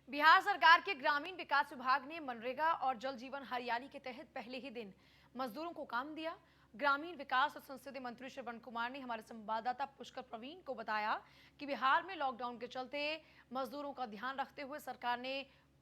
बिहार सरकार के ग्रामीण विकास विभाग ने मनरेगा और जल जीवन हरियाली के तहत पहले ही दिन मजदूरों को काम दिया। ग्रामीण विकास और संसदीय मंत्री श्रवण कुमार ने हमारे संवाददाता पुष्कर प्रवीण को बताया कि बिहार में लॉकडाउन के चलते मजदूरों का ध्यान रखते हुए सरकार ने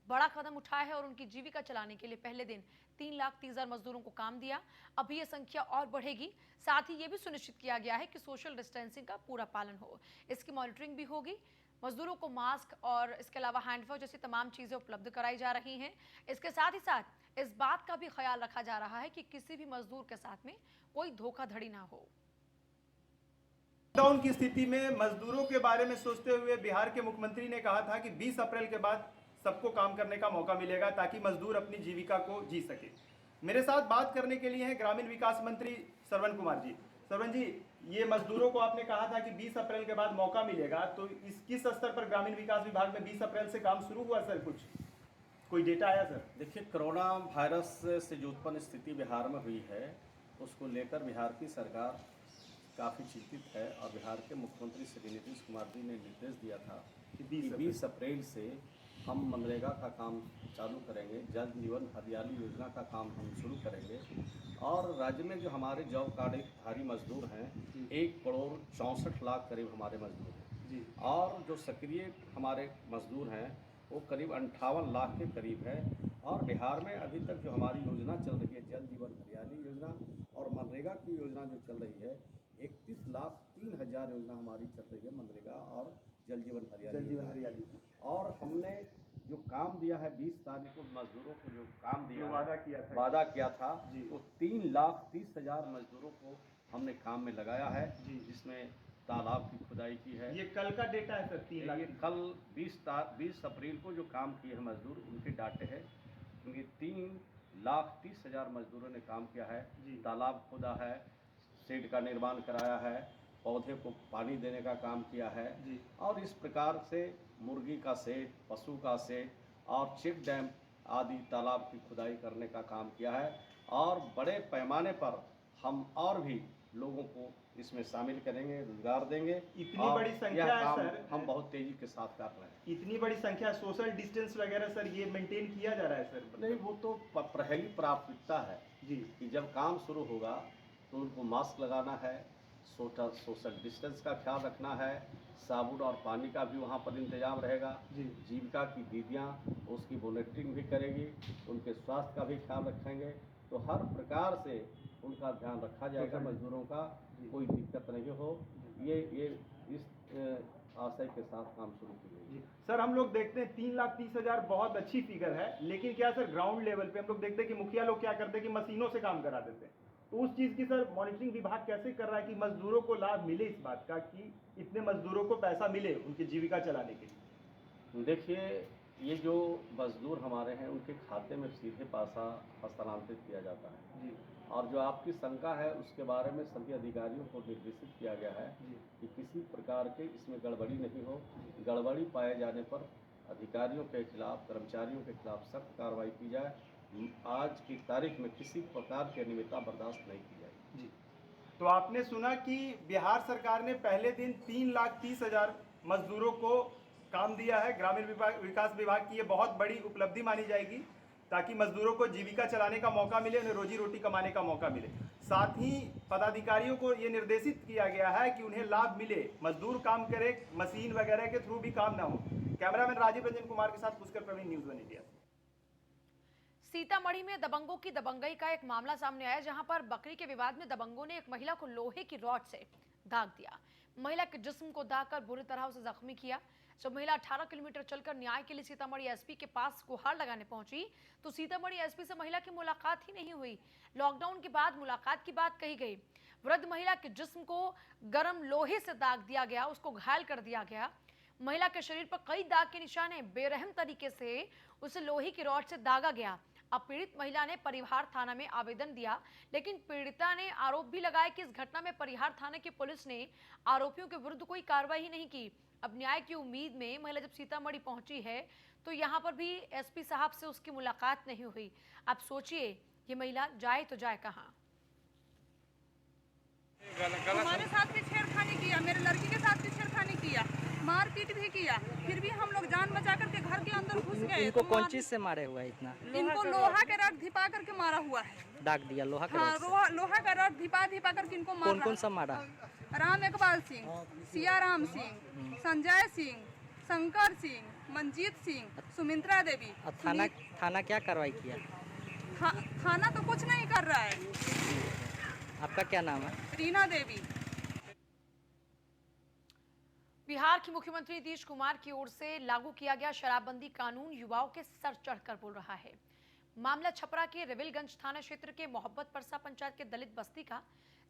बड़ा कदम उठाया है और उनकी जीविका चलाने के लिए पहले दिन 3,30,000 मजदूरों को काम दिया। अभी यह संख्या और बढ़ेगी। साथ ही यह भी सुनिश्चित किया गया है कि सोशल डिस्टेंसिंग का पूरा पालन हो। इसकी मॉनिटरिंग भी होगी। मजदूरों को मास्क और इसके अलावा हैंड वॉश जैसी तमाम चीजें उपलब्ध कराई जा रही हैं। इसके साथ ही साथ इस बात का भी ख्याल रखा जा रहा है कि किसी भी मजदूर के साथ में कोई धोखाधड़ी ना हो। लॉकडाउन की स्थिति में मजदूरों के बारे में सोचते हुए बिहार के मुख्यमंत्री ने कहा था कि 20 अप्रैल के बाद सबको काम करने का मौका मिलेगा ताकि मजदूर अपनी जीविका को जी सके। मेरे साथ बात करने के लिए हैं ग्रामीण विकास मंत्री श्रवण कुमार जी। श्रवण जी, ये मजदूरों को आपने कहा था कि 20 अप्रैल के बाद मौका मिलेगा, तो इस किस स्तर पर ग्रामीण विकास विभाग में 20 अप्रैल से काम शुरू हुआ सर? कोई डेटा आया सर? देखिए, कोरोना वायरस से जो उत्पन्न स्थिति बिहार में हुई है उसको लेकर बिहार की सरकार काफ़ी चिंतित है और बिहार के मुख्यमंत्री श्री नीतीश कुमार जी ने निर्देश दिया था कि 20 अप्रैल से हम मनरेगा का काम चालू करेंगे, जल जीवन हरियाली योजना का काम हम शुरू करेंगे और राज्य में जो हमारे जॉब कार्डधारी मजदूर हैं 1,64,00,000 करीब हमारे मजदूर हैं जी, और जो सक्रिय हमारे मजदूर हैं वो करीब 58 लाख के करीब है। और बिहार में अभी तक जो हमारी योजना चल रही है जल जीवन हरियाली योजना और मनरेगा की योजना जो चल रही है 31,03,000 योजना हमारी चल रही है मनरेगा और जल जीवन हरियाली। और हमने जो काम दिया है 20 तारीख को मजदूरों को जो काम दिया वादा किया था तो 3,30,000 मजदूरों को हमने काम में लगाया है जी, जिसमें तालाब की खुदाई की है। ये कल का डेटा है सर? 3 लाख? ये कल 20 अप्रैल को जो काम किए हैं मजदूर उनके डाटे हैं। उनके 3,30,000 मजदूरों ने काम किया है। तालाब खुदा है, शेड का निर्माण कराया है, पौधे को पानी देने का काम किया है जी, और इस प्रकार से मुर्गी का शेड, पशु का शेड और चेक डैम आदि तालाब की खुदाई करने का काम किया है। और बड़े पैमाने पर हम और भी लोगों को इसमें शामिल करेंगे, रोजगार देंगे। इतनी बड़ी संख्या है सर? हम बहुत तेजी के साथ कर रहे हैं। इतनी बड़ी संख्या, सोशल डिस्टेंस वगैरह सर ये मेंटेन किया जा रहा है सर? नहीं, वो तो पहली प्राथमिकता है जी कि जब काम शुरू होगा तो उनको मास्क लगाना है, सोशल डिस्टेंस का ख्याल रखना है, साबुन और पानी का भी वहाँ पर इंतजाम रहेगा जी। जीविका की दीदियाँ उसकी मॉनिटरिंग भी करेगी, उनके स्वास्थ्य का भी ख्याल रखेंगे, तो हर प्रकार से उनका ध्यान रखा जाएगा, मजदूरों का कोई दिक्कत नहीं हो। ये इस आशय के साथ काम शुरू की गई। सर, हम लोग देखते हैं 3,30,000 बहुत अच्छी फिगर है, लेकिन क्या सर ग्राउंड लेवल पे हम लोग देखते हैं कि मुखिया लोग क्या करते हैं कि मशीनों से काम करा देते हैं, तो उस चीज़ की सर मॉनिटरिंग विभाग कैसे कर रहा है कि मजदूरों को लाभ मिले इस बात का कि इतने मजदूरों को पैसा मिले उनकी जीविका चलाने के लिए? देखिए, ये जो मजदूर हमारे हैं उनके खाते में सीधे पैसा हस्तांतरित किया जाता है जी, और जो आपकी शंका है उसके बारे में सभी अधिकारियों को निर्देशित किया गया है कि किसी प्रकार के इसमें गड़बड़ी नहीं हो। गड़बड़ी पाए जाने पर अधिकारियों के खिलाफ, कर्मचारियों के खिलाफ सख्त कार्रवाई की जाए। आज की तारीख में किसी प्रकार की अनियमितता बर्दाश्त नहीं की जाएगी जी। तो आपने सुना कि बिहार सरकार ने पहले दिन 3,30,000 मजदूरों को काम दिया है। ग्रामीण विकास विभाग की ये बहुत बड़ी उपलब्धि मानी जाएगी ताकि मजदूरों को जीविका चलाने का मौका मिले, उन्हें रोजी रोटी कमाने का मौका मिले। साथ ही पदाधिकारियों को ये निर्देशित किया गया है कि उन्हें लाभ मिले, मजदूर काम करे, मशीन वगैरह के थ्रू भी काम ना हो। कैमरामैन राजीव रंजन कुमार के साथ पुष्कर प्रवीण, न्यूज़ 1 इंडिया। सीतामढ़ी में दबंगों की दबंगई का एक मामला सामने आया, जहां पर बकरी के विवाद में दबंगों ने एक महिला को लोहे की रॉड से दाग दिया। महिला के जिस्म को दागकर बुरी तरह उसे जख्मी किया। जब महिला 18 किलोमीटर चलकर न्याय के लिए सीतामढ़ी एसपी के पास गुहार लगाने पहुंची तो सीतामढ़ी एसपी से महिला की मुलाकात ही नहीं हुई। लॉकडाउन के बाद मुलाकात की बात कही गई। वृद्ध महिला के जिस्म को गर्म लोहे से दाग दिया गया, उसको घायल कर दिया गया। महिला के शरीर पर कई दाग के निशान हैं। बेरहम तरीके से उसे लोहे की रॉड से दागा गया। अब पीड़ित महिला ने परिहार थाना में आवेदन दिया, लेकिन पीड़िता ने आरोप भी लगाया कि इस घटना में परिहार थाने की पुलिस ने आरोपियों के विरुद्ध कोई कार्रवाई नहीं की। अब न्याय की उम्मीद में महिला जब सीतामढ़ी पहुंची है तो यहां पर भी एसपी साहब से उसकी मुलाकात नहीं हुई। अब सोचिए ये महिला जाए तो जाए कहां। हमारे साथ भी छेड़खानी किया, मेरे लड़की के साथ भी छेड़खानी किया, मारपीट भी किया, फिर भी हम लोग जान बचा करके घर के अंदर घुस इनको तो कौन मार- चीज से मारे हुआ है इतना? इनको लोहा के रड धिपा करके मारा हुआ है। दाग दिया लोहा के हाँ, रड से। लोहा का रड धिपा धिपा करके इनको मार कौन रहा कौन सा मारा? है। राम एकबाल सिंह, सियाराम सिंह, संजय सिंह, शंकर सिंह, मंजीत सिंह, सुमित्रा देवी। और थाना क्या कार्रवाई किया? थाना तो कुछ नहीं कर रहा है। आपका क्या नाम है? रीना देवी। बिहार के मुख्यमंत्री नीतीश कुमार की ओर से लागू किया गया शराबबंदी कानून युवाओं के सर चढ़कर बोल रहा है। मामला छपरा के रिविलगंज थाना क्षेत्र के मोहब्बत परसा पंचायत के दलित बस्ती का,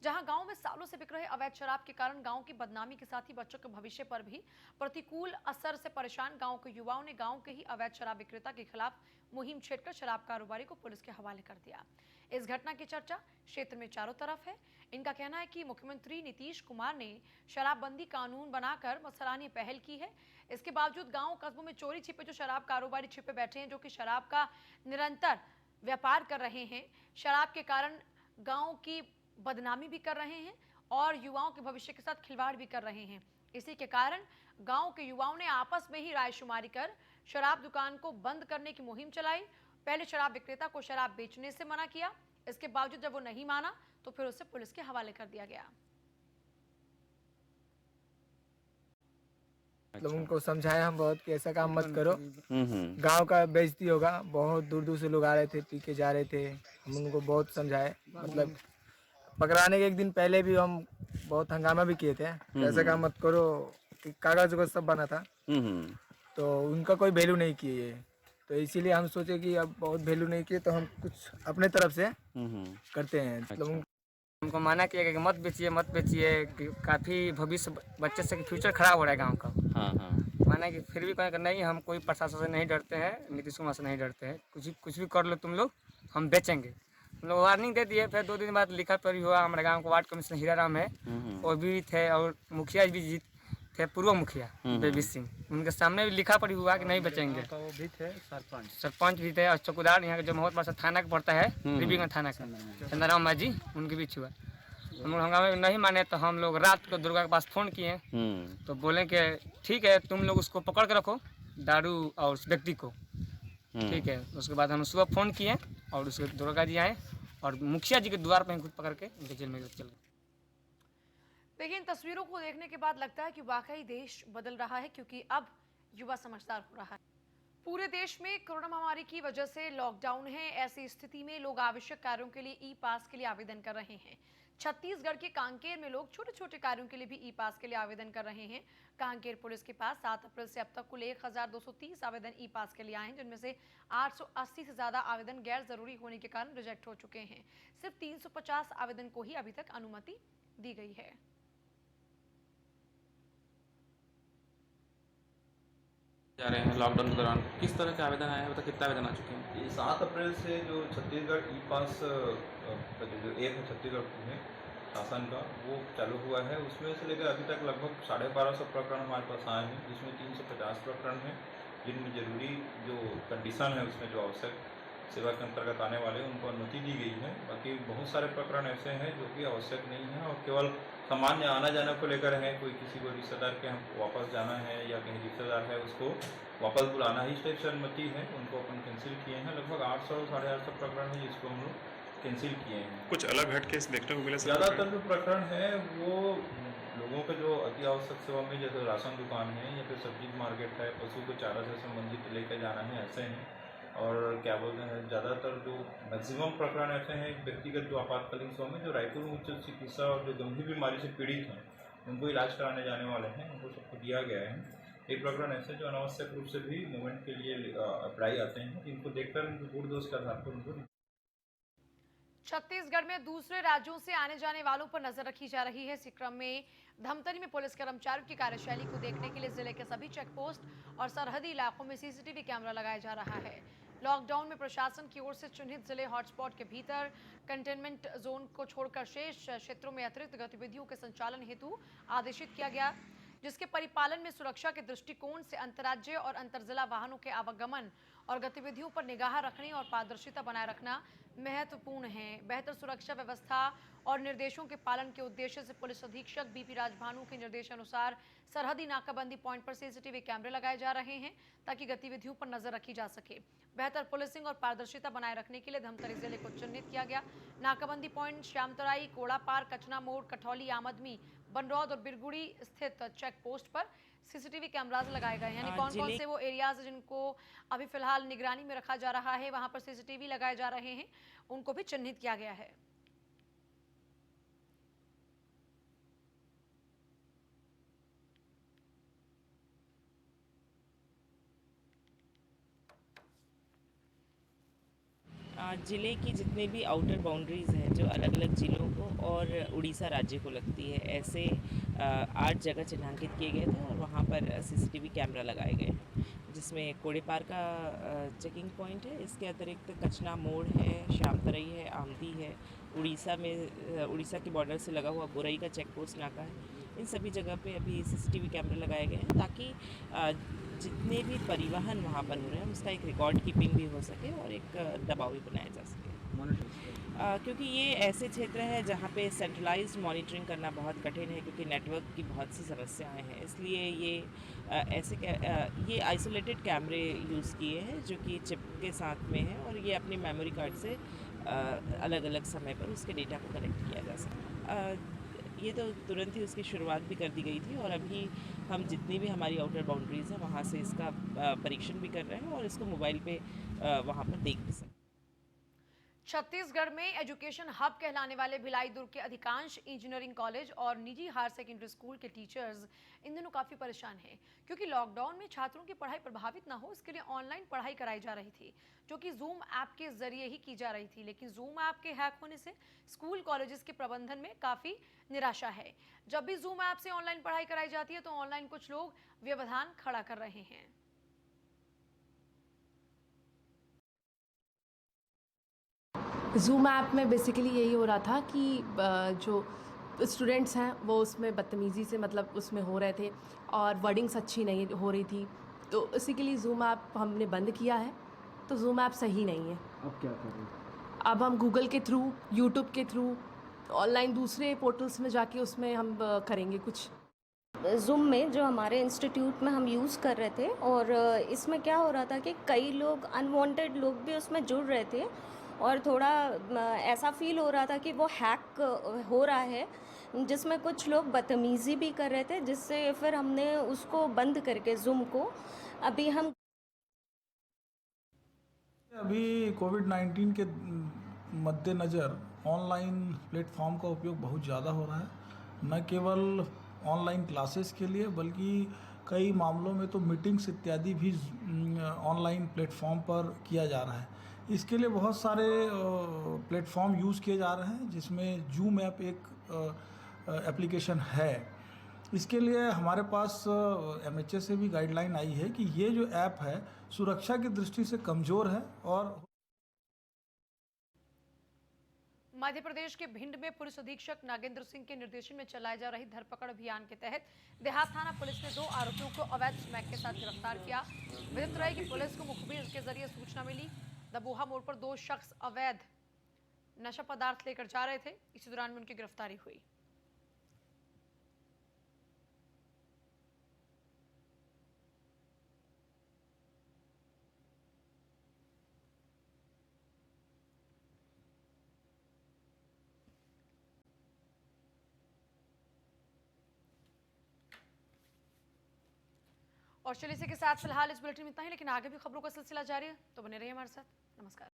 जहां गांव में सालों से बिक रहे अवैध शराब के कारण गांव की बदनामी के साथ ही बच्चों के भविष्य पर भी प्रतिकूल असर से परेशान गांव के युवाओं ने गांव के ही अवैध शराब विक्रेता के खिलाफ मुहिम छेड़कर शराब कारोबारी को पुलिस के हवाले कर दिया। इस घटना की चर्चा क्षेत्र में चारों तरफ है। इनका कहना है कि मुख्यमंत्री नीतीश कुमार ने शराबबंदी कानून बनाकर सराहनीय पहल की है। इसके बावजूद गांव कस्बों में चोरी छिपे जो शराब कारोबारी छिपे बैठे हैं, जो कि शराब का निरंतर व्यापार कर रहे हैं, शराब के कारण गांव की बदनामी भी कर रहे हैं और युवाओं के भविष्य के साथ खिलवाड़ भी कर रहे हैं। इसी के कारण गांव के युवाओं ने आपस में ही रायशुमारी कर शराब दुकान को बंद करने की मुहिम चलाई। पहले शराब विक्रेता को शराब बेचने से मना किया, इसके बावजूद जब वो नहीं माना तो फिर उसे पुलिस के हवाले कर दिया गया। मतलब उनको समझाया हम बहुत कि ऐसा काम मत करो, गांव का बेइज्जती होगा। बहुत दूर दूर से लोग आ रहे थे, पी के जा रहे थे। हम उनको बहुत समझाए, मतलब पकड़ाने के एक दिन पहले भी हम बहुत हंगामा भी किए थे, ऐसा काम मत करो कि कागज को सब बना था। तो उनका कोई वैल्यू नहीं किए ये, तो इसीलिए हम सोचे कि अब बहुत वैल्यू नहीं किए तो हम कुछ अपने तरफ से करते हैं। मतलब हमको मना किया गया कि मत बेचिए कि काफ़ी भविष्य बच्चे से फ्यूचर खराब हो रहा है गांव का। माना कि फिर भी कहें कि नहीं, हम कोई प्रशासन से नहीं डरते हैं, नीतीश कुमार से नहीं डरते हैं, कुछ भी कर लो तुम लोग, हम बेचेंगे। हम लोग वार्निंग दे दिए। फिर 2 दिन बाद लिखा पढ़ी हुआ। हमारे गांव के वार्ड कमिश्नर हीराराम है, वो भी थे, और मुखिया भी जीत थे, पूर्व मुखिया बेबी सिंह, उनके सामने भी लिखा पढ़ी हुआ कि नहीं बेचेंगे। वो भी थे, सरपंच भी थे, और चौकीदार यहाँ के जो बहुत बड़ा थाना का पड़ता है, रिविलगंज थाना का चंद्राम माजी, उनके भी हुआ। हम लोग हंगामे में नहीं माने तो हम लोग रात को दुर्गा के पास फ़ोन किए, तो बोले कि ठीक है, तुम लोग उसको पकड़ के रखो, दारू और उस व्यक्ति को, ठीक है। उसके बाद हम सुबह फ़ोन किए और उसके दुर्गा जी आए और मुखिया जी के द्वार पर खुद पकड़ के उनके जेल में चल गए। देखिए, इन तस्वीरों को देखने के बाद लगता है कि वाकई देश बदल रहा है, क्योंकि अब युवा समझदार हो रहा है। पूरे देश में कोरोना महामारी की वजह से लॉकडाउन है। ऐसी स्थिति में लोग आवश्यक कार्यों के लिए ई पास के लिए आवेदन कर रहे हैं। छत्तीसगढ़ के कांकेर में लोग छोटे छोटे कार्यों के लिए भी ई पास के लिए आवेदन कर रहे हैं। कांकेर पुलिस के पास 7 अप्रैल से अब तक कुल 1230 आवेदन ई पास के लिए आए हैं, जिनमें से 880 से ज्यादा आवेदन गैर जरूरी होने के कारण रिजेक्ट हो चुके हैं। सिर्फ 350 आवेदन को ही अभी तक अनुमति दी गई है। जा रहे हैं लॉकडाउन के दौरान, किस तरह के आवेदन आए हैं, मतलब कितने आवेदन आ चुके हैं? ये 7 अप्रैल से जो छत्तीसगढ़ ई पास का जो ऐप है छत्तीसगढ़ में शासन का, वो चालू हुआ है। उसमें से लेकर अभी तक लगभग 1250 प्रकरण हमारे पास आए हैं, जिसमें 350 प्रकरण हैं जिनमें जरूरी जो कंडीशन है, उसमें जो आवश्यक सेवा के अंतर्गत आने वाले उनको अनुमति दी गई है। बाकी बहुत सारे प्रकरण ऐसे हैं जो कि आवश्यक नहीं है और केवल सामान्य आना जाना को लेकर है। कोई किसी को रिश्तेदार के हम वापस जाना है या कहीं रिश्तेदार है उसको वापस बुलाना ही, इस टाइप से अनुमति है, उनको अपन कैंसिल किए हैं। लगभग 800 साढ़े 800 प्रकरण है जिसको हम लोग कैंसिल किए हैं। कुछ अलग हट के देखने को मिला? ज़्यादातर जो प्रकरण है वो लोगों के जो अति आवश्यक सेवा में, जैसे राशन दुकान है या फिर सब्जी मार्केट है, पशु को चारा से संबंधित लेकर जाना है, ऐसे हैं। और क्या बोलते हैं, ज़्यादातर जो मैक्सिमम प्रकरण ऐसे हैं व्यक्तिगत जो आपातकालीन सेवा में, जो रायपुर में उच्च चिकित्सा और जो गंभीर बीमारी से पीड़ित हैं उनको इलाज कराने जाने वाले हैं, उनको सबको दिया गया है। एक प्रकरण ऐसे जो अनावश्यक रूप से भी मूवमेंट के लिए अप्लाई आते हैं, जिनको देखकर उनको गुण दोष के आधार पर उनको। छत्तीसगढ़ में दूसरे राज्यों से आने जाने वालों पर नजर रखी जा रही है। इसी क्रम में धमतरी में पुलिस कर्मचारियों की कार्यशैली को देखने के लिए जिले के सभी चेक पोस्ट और सरहदी इलाकों में सीसीटीवी कैमरा लगाया जा रहा है। लॉकडाउन में प्रशासन की ओर से चिन्हित जिले हॉटस्पॉट के भीतर कंटेनमेंट जोन को छोड़कर शेष क्षेत्रों में अतिरिक्त गतिविधियों के संचालन हेतु आदेशित किया गया। जिसके परिपालन में सुरक्षा के दृष्टिकोण से अंतर्राज्यीय और अंतरजिला वाहनों के आवागमन और गतिविधियों पर निगाह रखने और पारदर्शिता बनाए रखना महत्वपूर्ण है। बेहतर सुरक्षा व्यवस्था और निर्देशों के पालन के उद्देश्य से पुलिस अधीक्षक बीपी राजभानु के निर्देशानुसार सरहदी नाकाबंदी पॉइंट पर सीसीटीवी कैमरे लगाए जा रहे हैं ताकि गतिविधियों पर नजर रखी जा सके। बेहतर पुलिसिंग और पारदर्शिता बनाए रखने के लिए धमतरी जिले को चिन्हित किया गया। नाकाबंदी पॉइंट श्यामतराई, कोड़ा पार, कचना मोड़, कठौली, आमदमी, बनरौद और बिरगुड़ी स्थित चेक पोस्ट पर सीसीटीवी कैमराज लगाए गए हैं। यानी कौन कौन से वो एरियाज जिनको अभी फिलहाल निगरानी में रखा जा रहा है, वहां पर सीसीटीवी लगाए जा रहे हैं, उनको भी चिन्हित किया गया है। ज़िले की जितने भी आउटर बाउंड्रीज़ हैं जो अलग अलग ज़िलों को और उड़ीसा राज्य को लगती है, ऐसे 8 जगह चिन्हांकित किए गए थे और वहाँ पर सीसीटीवी कैमरा लगाए गए हैं, जिसमें कोड़ेपार का चेकिंग पॉइंट है। इसके अतिरिक्त कचना मोड़ है, श्यामतरई है, आमदी है, उड़ीसा में उड़ीसा के बॉर्डर से लगा हुआ गोरई का चेक पोस्ट नाका है। इन सभी जगह पे अभी सीसीटीवी कैमरे लगाए गए हैं ताकि जितने भी परिवहन वहाँ पर हो रहे हैं उसका एक रिकॉर्ड कीपिंग भी हो सके और एक दबाव भी बनाया जा सके। क्योंकि ये ऐसे क्षेत्र है जहाँ पे सेंट्रलाइज्ड मॉनिटरिंग करना बहुत कठिन है, क्योंकि नेटवर्क की बहुत सी समस्याएं हैं। इसलिए ये आइसोलेटेड कैमरे यूज़ किए हैं जो कि चिप के साथ में है और ये अपनी मेमोरी कार्ड से अलग अलग समय पर उसके डेटा को कलेक्ट किया जा सकता। ये तो तुरंत ही उसकी शुरुआत भी कर दी गई थी और अभी हम जितनी भी हमारी आउटर बाउंड्रीज़ हैं वहाँ से इसका परीक्षण भी कर रहे हैं और इसको मोबाइल पे वहाँ पर देख भी सकते हैं। छत्तीसगढ़ में एजुकेशन हब कहलाने वाले भिलाई दुर्ग के अधिकांश इंजीनियरिंग कॉलेज और निजी हायर सेकेंडरी स्कूल के टीचर्स इन दिनों काफ़ी परेशान हैं, क्योंकि लॉकडाउन में छात्रों की पढ़ाई प्रभावित ना हो इसके लिए ऑनलाइन पढ़ाई कराई जा रही थी, जो कि जूम ऐप के जरिए ही की जा रही थी। लेकिन जूम ऐप के हैक होने से स्कूल कॉलेजेस के प्रबंधन में काफ़ी निराशा है। जब भी जूम ऐप से ऑनलाइन पढ़ाई कराई जाती है तो ऑनलाइन कुछ लोग व्यवधान खड़ा कर रहे हैं। जूम ऐप में बेसिकली यही हो रहा था कि जो स्टूडेंट्स हैं वो उसमें बदतमीज़ी से मतलब उसमें हो रहे थे और वर्डिंग्स अच्छी नहीं हो रही थी, तो इसी के लिए जूम ऐप हमने बंद किया है। तो जूम ऐप सही नहीं है। अब क्या कर रहे हैं? अब हम गूगल के थ्रू, यूट्यूब के थ्रू, ऑनलाइन दूसरे पोर्टल्स में जाके उसमें हम करेंगे कुछ। जूम में जो हमारे इंस्टीट्यूट में हम यूज़ कर रहे थे और इसमें क्या हो रहा था कि कई लोग अनवांटेड लोग भी उसमें जुड़ रहे थे और थोड़ा ऐसा फील हो रहा था कि वो हैक हो रहा है, जिसमें कुछ लोग बदतमीज़ी भी कर रहे थे, जिससे फिर हमने उसको बंद करके जूम को अभी कोविड-19 के मद्देनज़र ऑनलाइन प्लेटफॉर्म का उपयोग बहुत ज़्यादा हो रहा है, न केवल ऑनलाइन क्लासेस के लिए बल्कि कई मामलों में तो मीटिंग्स इत्यादि भी ऑनलाइन प्लेटफॉर्म पर किया जा रहा है। इसके लिए बहुत सारे प्लेटफॉर्म यूज़ किए जा रहे हैं, जिसमें जूम ऐप एक एप्लीकेशन है। इसके लिए हमारे पास MHA से भी गाइडलाइन आई है कि ये जो ऐप है सुरक्षा की दृष्टि से कमज़ोर है। और मध्य प्रदेश के भिंड में पुलिस अधीक्षक नागेंद्र सिंह के निर्देशन में चलाए जा रही धरपकड़ अभियान के तहत देहात थाना पुलिस ने 2 आरोपियों को अवैध स्मैक के साथ गिरफ्तार किया। विदित रहे कि पुलिस को मुखबिर के जरिए सूचना मिली, दबोहा मोड़ पर 2 शख्स अवैध नशा पदार्थ लेकर जा रहे थे। इसी दौरान में उनकी गिरफ्तारी हुई। और चलिए इसी के साथ फिलहाल इस बुलेटिन में इतना ही, लेकिन आगे भी खबरों का सिलसिला जारी है, तो बने रहिए हमारे साथ। नमस्कार।